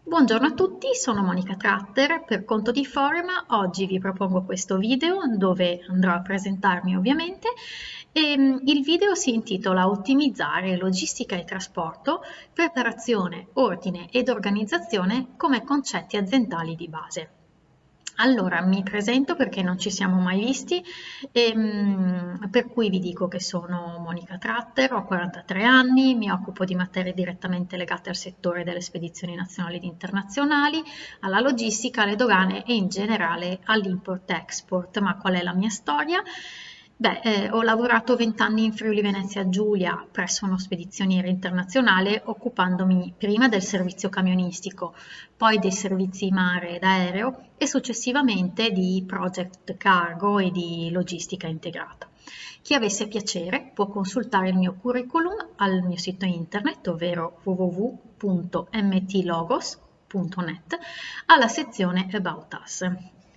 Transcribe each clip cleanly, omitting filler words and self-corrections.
Buongiorno a tutti, sono Monica Tratter per conto di Forma. Oggi vi propongo questo video dove andrò a presentarmi ovviamente. Il video si intitola Ottimizzare logistica e trasporto, preparazione, ordine ed organizzazione come concetti aziendali di base. Allora, mi presento perché non ci siamo mai visti, per cui vi dico che sono Monica Tratter, ho 43 anni, mi occupo di materie direttamente legate al settore delle spedizioni nazionali ed internazionali, alla logistica, alle dogane e in generale all'import-export. Ma qual è la mia storia? Ho lavorato 20 anni in Friuli Venezia Giulia presso uno spedizioniere internazionale occupandomi prima del servizio camionistico, poi dei servizi mare ed aereo e successivamente di project cargo e di logistica integrata. Chi avesse piacere può consultare il mio curriculum al mio sito internet, ovvero www.mtlogos.net, alla sezione About Us.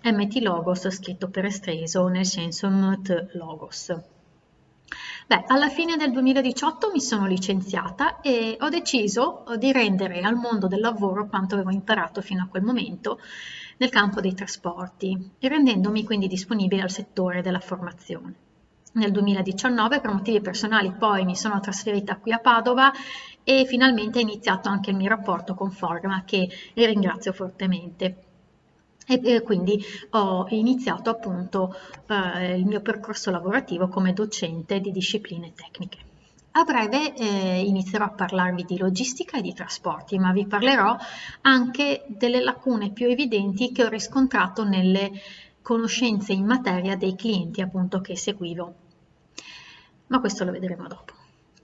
MT Logos scritto per esteso nel senso MT Logos. Alla fine del 2018 mi sono licenziata e ho deciso di rendere al mondo del lavoro quanto avevo imparato fino a quel momento nel campo dei trasporti, rendendomi quindi disponibile al settore della formazione. Nel 2019 per motivi personali poi mi sono trasferita qui a Padova e finalmente è iniziato anche il mio rapporto con Forma, che ringrazio fortemente. E quindi ho iniziato appunto il mio percorso lavorativo come docente di discipline tecniche. A breve inizierò a parlarvi di logistica e di trasporti, ma vi parlerò anche delle lacune più evidenti che ho riscontrato nelle conoscenze in materia dei clienti appunto che seguivo. Ma questo lo vedremo dopo.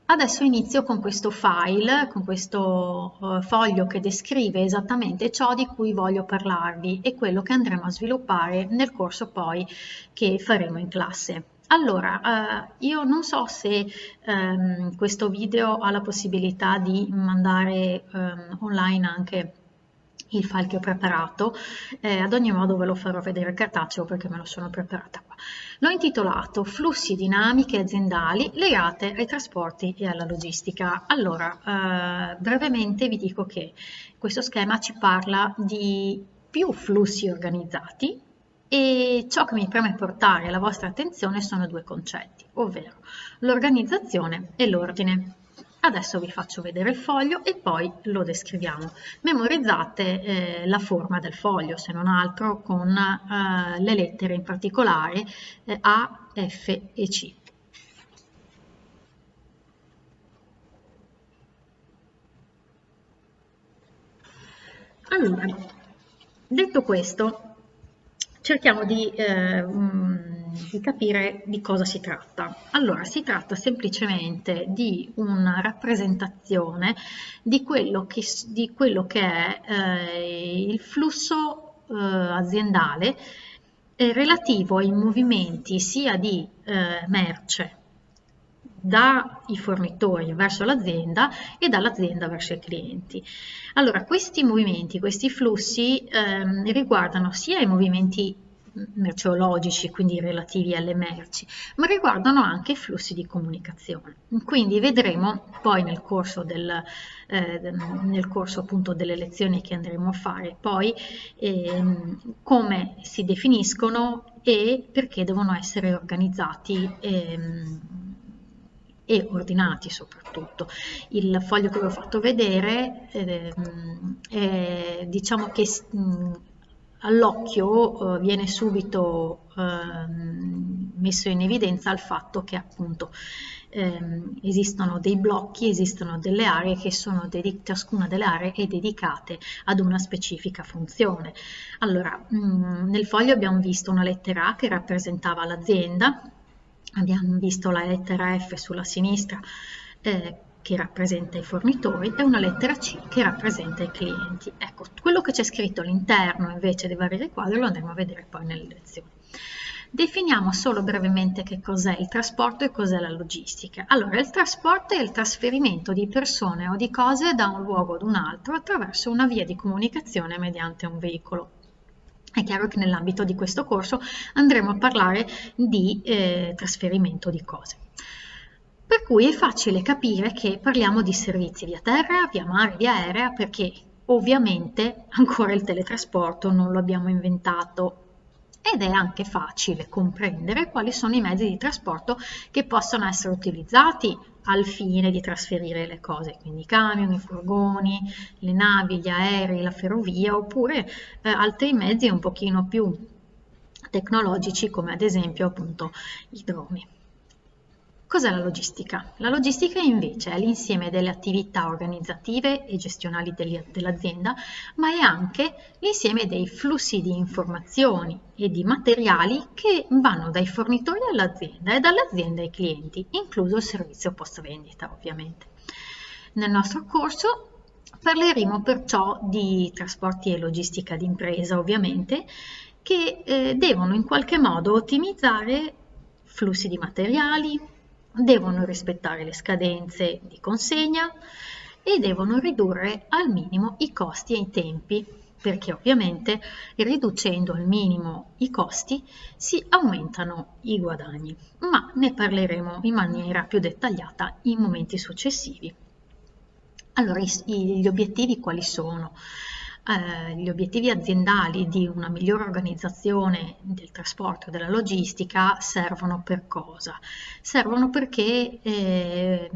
Adesso inizio con questo file, con questo foglio che descrive esattamente ciò di cui voglio parlarvi e quello che andremo a sviluppare nel corso poi che faremo in classe. Allora, io non so se questo video ha la possibilità di mandare online anche il file che ho preparato, ad ogni modo ve lo farò vedere cartaceo perché me lo sono preparata qua. L'ho intitolato Flussi dinamiche aziendali legate ai trasporti e alla logistica. Allora, brevemente vi dico che questo schema ci parla di più flussi organizzati e ciò che mi preme portare alla vostra attenzione sono due concetti, ovvero l'organizzazione e l'ordine. Adesso vi faccio vedere il foglio e poi lo descriviamo. Memorizzate la forma del foglio, se non altro con le lettere in particolare A, F e C. Allora, detto questo, cerchiamo di capire di cosa si tratta. Allora, si tratta semplicemente di una rappresentazione di quello che è il flusso aziendale relativo ai movimenti sia di merce dai fornitori verso l'azienda e dall'azienda verso i clienti. Allora, questi movimenti, questi flussi riguardano sia i movimenti merceologici, quindi relativi alle merci, ma riguardano anche i flussi di comunicazione. Quindi vedremo poi nel corso appunto delle lezioni che andremo a fare poi come si definiscono e perché devono essere organizzati e ordinati soprattutto. Il foglio che vi ho fatto vedere diciamo che all'occhio viene subito messo in evidenza il fatto che appunto esistono dei blocchi, esistono delle aree che sono ciascuna delle aree è dedicate ad una specifica funzione. Allora, nel foglio abbiamo visto una lettera A che rappresentava l'azienda, abbiamo visto la lettera F sulla sinistra che rappresenta i fornitori e una lettera C che rappresenta i clienti. Ecco, quello che c'è scritto all'interno invece dei vari riquadri lo andremo a vedere poi nelle lezioni. Definiamo solo brevemente che cos'è il trasporto e cos'è la logistica. Allora, il trasporto è il trasferimento di persone o di cose da un luogo ad un altro attraverso una via di comunicazione mediante un veicolo. È chiaro che nell'ambito di questo corso andremo a parlare di trasferimento di cose. Per cui è facile capire che parliamo di servizi via terra, via mare, via aerea, perché Ovviamente ancora il teletrasporto non lo abbiamo inventato ed è anche facile comprendere quali sono i mezzi di trasporto che possono essere utilizzati al fine di trasferire le cose, quindi i camion, i furgoni, le navi, gli aerei, la ferrovia, oppure altri mezzi un pochino più tecnologici come ad esempio appunto i droni. Cos'è la logistica? La logistica invece è l'insieme delle attività organizzative e gestionali dell'azienda, ma è anche l'insieme dei flussi di informazioni e di materiali che vanno dai fornitori all'azienda e dall'azienda ai clienti, incluso il servizio post vendita ovviamente. Nel nostro corso parleremo perciò di trasporti e logistica d'impresa ovviamente, che devono in qualche modo ottimizzare flussi di materiali, devono rispettare le scadenze di consegna e devono ridurre al minimo i costi e i tempi, perché ovviamente riducendo al minimo i costi si aumentano i guadagni, ma ne parleremo in maniera più dettagliata in momenti successivi. Allora, gli obiettivi quali sono? Gli obiettivi aziendali di una migliore organizzazione del trasporto e della logistica servono per cosa? Servono perché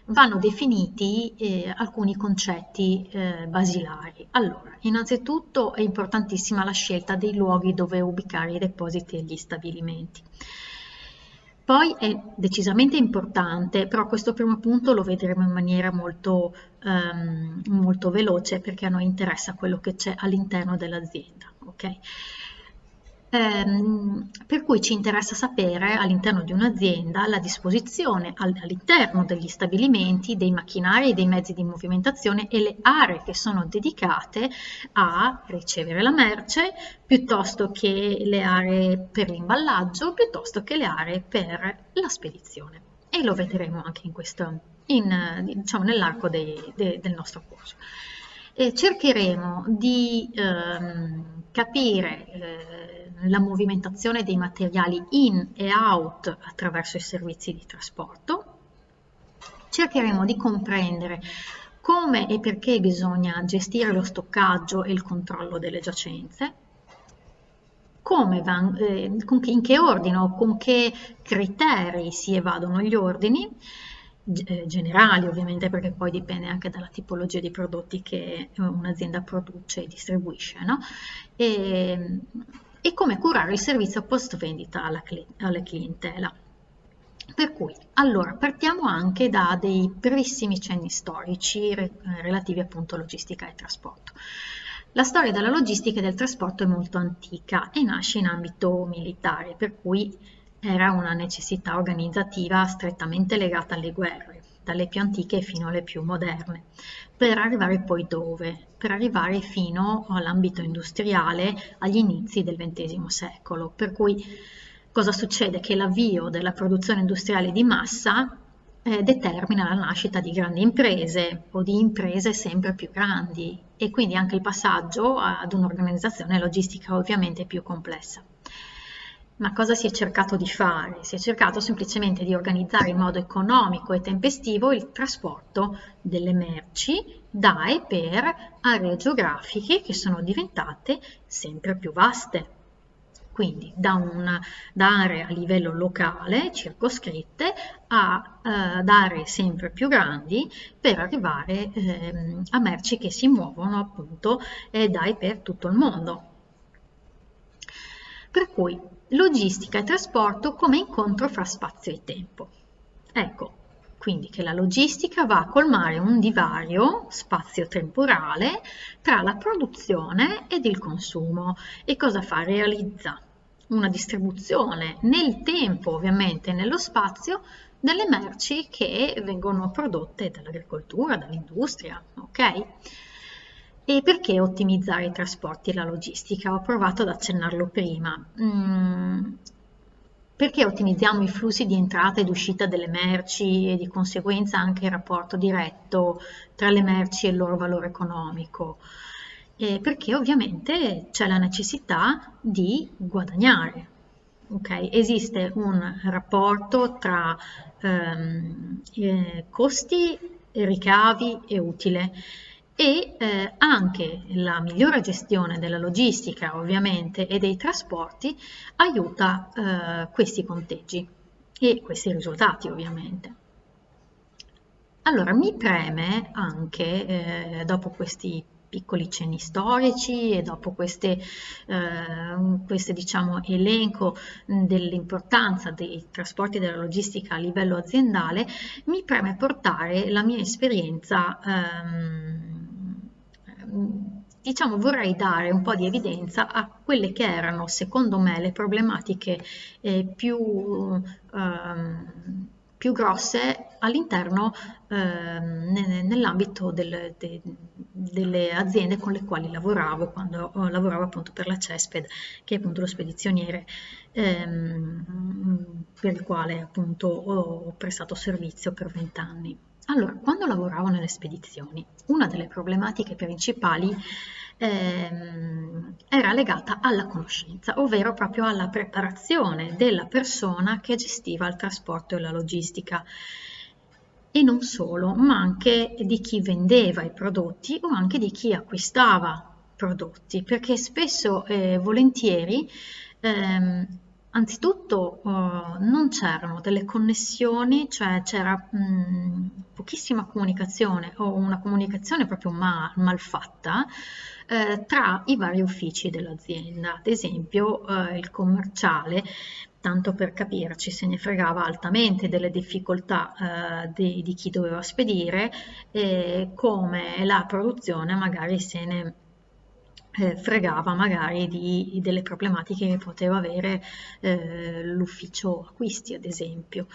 vanno definiti alcuni concetti basilari. Allora, innanzitutto è importantissima la scelta dei luoghi dove ubicare i depositi e gli stabilimenti. Poi è decisamente importante, però questo primo punto lo vedremo in maniera molto veloce perché a noi interessa quello che c'è all'interno dell'azienda, ok? Per cui ci interessa sapere all'interno di un'azienda la disposizione all'interno degli stabilimenti, dei macchinari, dei mezzi di movimentazione e le aree che sono dedicate a ricevere la merce, piuttosto che le aree per l'imballaggio, piuttosto che le aree per la spedizione. E lo vedremo anche diciamo, nell'arco del nostro corso. Cercheremo di capire la movimentazione dei materiali in e out attraverso i servizi di trasporto. Cercheremo di comprendere come e perché bisogna gestire lo stoccaggio e il controllo delle giacenze, in che ordine o con che criteri si evadono gli ordini, generali ovviamente perché poi dipende anche dalla tipologia di prodotti che un'azienda produce e distribuisce, no? E come curare il servizio post vendita alla clientela. Per cui, allora, partiamo anche da dei brevissimi cenni storici relativi appunto a logistica e trasporto. La storia della logistica e del trasporto è molto antica e nasce in ambito militare, per cui era una necessità organizzativa strettamente legata alle guerre, dalle più antiche fino alle più moderne. Per arrivare poi dove? Per arrivare fino all'ambito industriale agli inizi del XX secolo. Per cui cosa succede? Che l'avvio della produzione industriale di massa determina la nascita di grandi imprese o di imprese sempre più grandi e quindi anche il passaggio ad un'organizzazione logistica ovviamente più complessa. Ma cosa si è cercato di fare? Si è cercato semplicemente di organizzare in modo economico e tempestivo il trasporto delle merci da e per aree geografiche che sono diventate sempre più vaste. Quindi da aree a livello locale, circoscritte, ad aree sempre più grandi per arrivare a merci che si muovono appunto da e per tutto il mondo. Per cui logistica e trasporto come incontro fra spazio e tempo. Ecco, quindi che la logistica va a colmare un divario spazio-temporale tra la produzione ed il consumo. E cosa fa? Realizza una distribuzione nel tempo, ovviamente nello spazio, delle merci che vengono prodotte dall'agricoltura, dall'industria, ok? E perché ottimizzare i trasporti e la logistica? Ho provato ad accennarlo prima. Perché ottimizziamo i flussi di entrata ed uscita delle merci e di conseguenza anche il rapporto diretto tra le merci e il loro valore economico? Perché ovviamente c'è la necessità di guadagnare. Okay? Esiste un rapporto tra costi, ricavi e utile e anche la migliore gestione della logistica ovviamente e dei trasporti aiuta questi conteggi e questi risultati ovviamente. Allora, mi preme anche, dopo questi piccoli cenni storici e dopo queste diciamo, elenco dell'importanza dei trasporti e della logistica a livello aziendale, mi preme portare la mia esperienza, diciamo, vorrei dare un po' di evidenza a quelle che erano, secondo me, le problematiche più grosse all'interno nell'ambito delle aziende con le quali lavoravo quando lavoravo appunto per la CESPED, che è appunto lo spedizioniere per il quale appunto ho prestato servizio per 20 anni. Allora, quando lavoravo nelle spedizioni, una delle problematiche principali era legata alla conoscenza, ovvero proprio alla preparazione della persona che gestiva il trasporto e la logistica. E non solo, ma anche di chi vendeva i prodotti o anche di chi acquistava prodotti, perché spesso e volentieri anzitutto non c'erano delle connessioni, cioè c'era pochissima comunicazione o una comunicazione proprio malfatta tra i vari uffici dell'azienda. Ad esempio il commerciale, tanto per capirci, se ne fregava altamente delle difficoltà di chi doveva spedire, come la produzione magari se ne fregava magari delle problematiche che poteva avere l'ufficio acquisti, ad esempio.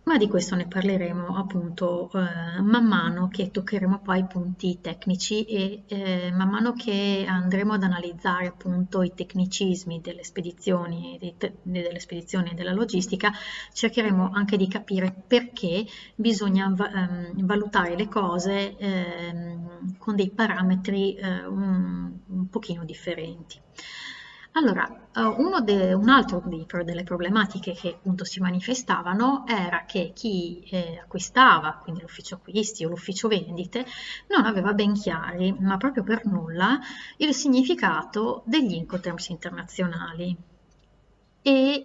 Ma di questo ne parleremo appunto man mano che toccheremo poi i punti tecnici e man mano che andremo ad analizzare appunto i tecnicismi delle spedizioni e della logistica, cercheremo anche di capire perché bisogna valutare le cose con dei parametri un pochino differenti. Allora, un altro delle problematiche che appunto si manifestavano era che chi acquistava, quindi l'ufficio acquisti o l'ufficio vendite, non aveva ben chiari, ma proprio per nulla, il significato degli Incoterms internazionali. E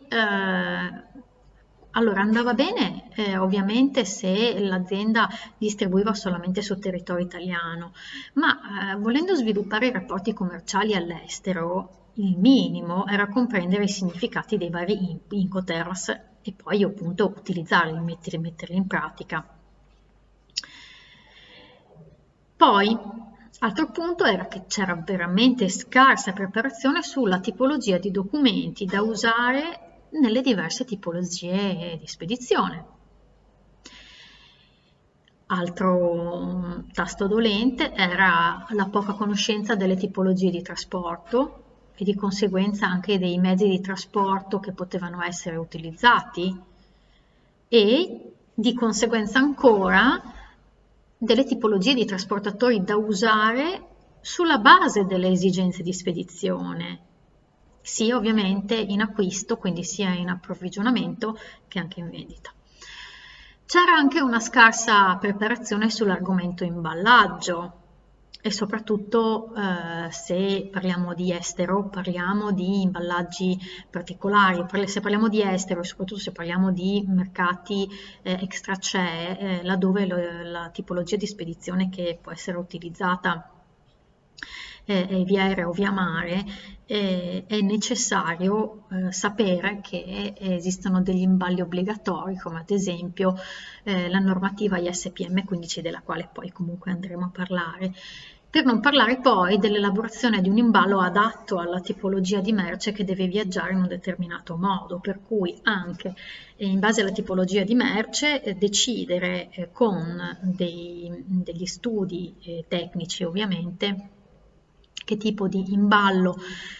allora andava bene ovviamente se l'azienda distribuiva solamente sul territorio italiano, ma volendo sviluppare rapporti commerciali all'estero, il minimo era comprendere i significati dei vari Incoterms e poi appunto utilizzarli, metterli in pratica. Poi, altro punto era che c'era veramente scarsa preparazione sulla tipologia di documenti da usare nelle diverse tipologie di spedizione. Altro tasto dolente era la poca conoscenza delle tipologie di trasporto e di conseguenza anche dei mezzi di trasporto che potevano essere utilizzati e di conseguenza ancora delle tipologie di trasportatori da usare sulla base delle esigenze di spedizione, sia ovviamente in acquisto, quindi sia in approvvigionamento che anche in vendita. C'era anche una scarsa preparazione sull'argomento imballaggio e soprattutto se parliamo di estero, parliamo di imballaggi particolari, se parliamo di estero e soprattutto se parliamo di mercati extra CE, laddove la tipologia di spedizione che può essere utilizzata via aereo o via mare, è necessario sapere che esistono degli imballi obbligatori, come ad esempio la normativa ISPM 15, della quale poi comunque andremo a parlare. Per non parlare poi dell'elaborazione di un imballo adatto alla tipologia di merce che deve viaggiare in un determinato modo, per cui anche in base alla tipologia di merce decidere con degli studi tecnici ovviamente che tipo di imballo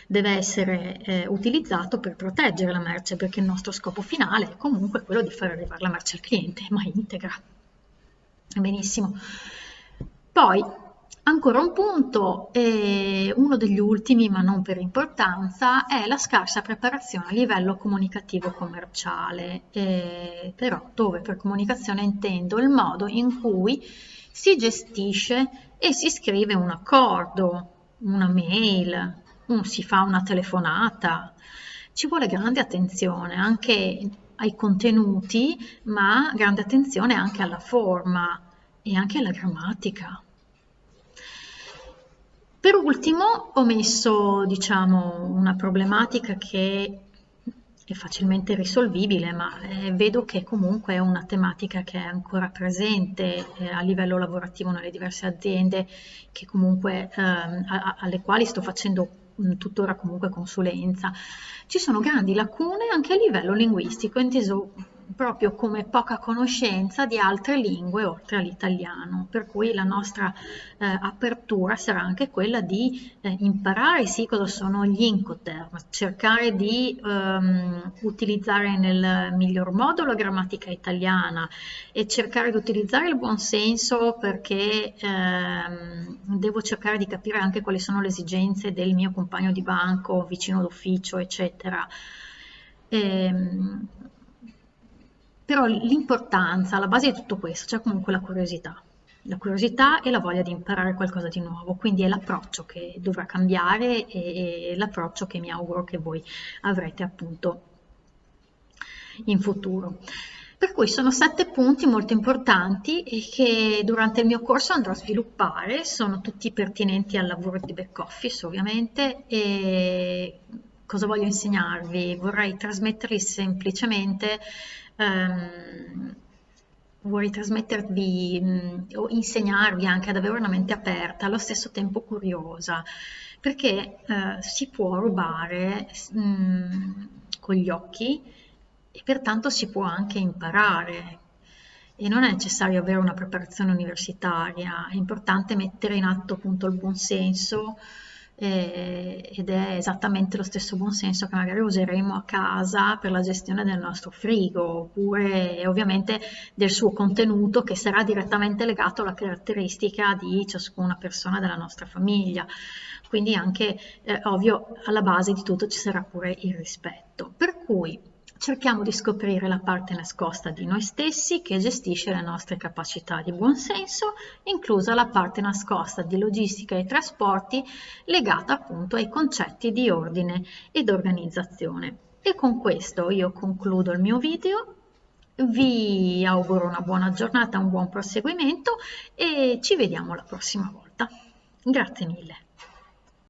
deve essere utilizzato per proteggere la merce, perché il nostro scopo finale è comunque quello di far arrivare la merce al cliente, ma integra. Benissimo. Poi, ancora un punto, uno degli ultimi, ma non per importanza, è la scarsa preparazione a livello comunicativo commerciale, però dove per comunicazione intendo il modo in cui si gestisce e si scrive un accordo, una mail, si fa una telefonata. Ci vuole grande attenzione anche ai contenuti, ma grande attenzione anche alla forma e anche alla grammatica. Per ultimo ho messo, diciamo, una problematica che è facilmente risolvibile, ma vedo che comunque è una tematica che è ancora presente a livello lavorativo nelle diverse aziende, che comunque, alle quali sto facendo tuttora comunque consulenza. Ci sono grandi lacune anche a livello linguistico, inteso proprio come poca conoscenza di altre lingue oltre all'italiano, per cui la nostra apertura sarà anche quella di imparare sì cosa sono gli Incoterm, cercare di utilizzare nel miglior modo la grammatica italiana e cercare di utilizzare il buon senso, perché devo cercare di capire anche quali sono le esigenze del mio compagno di banco, vicino d'ufficio, eccetera. Però l'importanza, alla base di tutto questo, c'è comunque la curiosità e la voglia di imparare qualcosa di nuovo, quindi è l'approccio che dovrà cambiare e l'approccio che mi auguro che voi avrete appunto in futuro. Per cui sono 7 punti molto importanti e che durante il mio corso andrò a sviluppare, sono tutti pertinenti al lavoro di back office ovviamente. E cosa voglio insegnarvi? Vorrei trasmettervi semplicemente, vorrei trasmettervi o insegnarvi anche ad avere una mente aperta, allo stesso tempo curiosa, perché si può rubare con gli occhi e pertanto si può anche imparare. E non è necessario avere una preparazione universitaria, è importante mettere in atto appunto il buon senso, ed è esattamente lo stesso buon senso che magari useremo a casa per la gestione del nostro frigo, oppure ovviamente del suo contenuto che sarà direttamente legato alla caratteristica di ciascuna persona della nostra famiglia. Quindi anche, ovvio, alla base di tutto ci sarà pure il rispetto. Per cui cerchiamo di scoprire la parte nascosta di noi stessi che gestisce le nostre capacità di buon senso, inclusa la parte nascosta di logistica e trasporti legata appunto ai concetti di ordine ed organizzazione. E con questo io concludo il mio video, vi auguro una buona giornata, un buon proseguimento e ci vediamo la prossima volta. Grazie mille.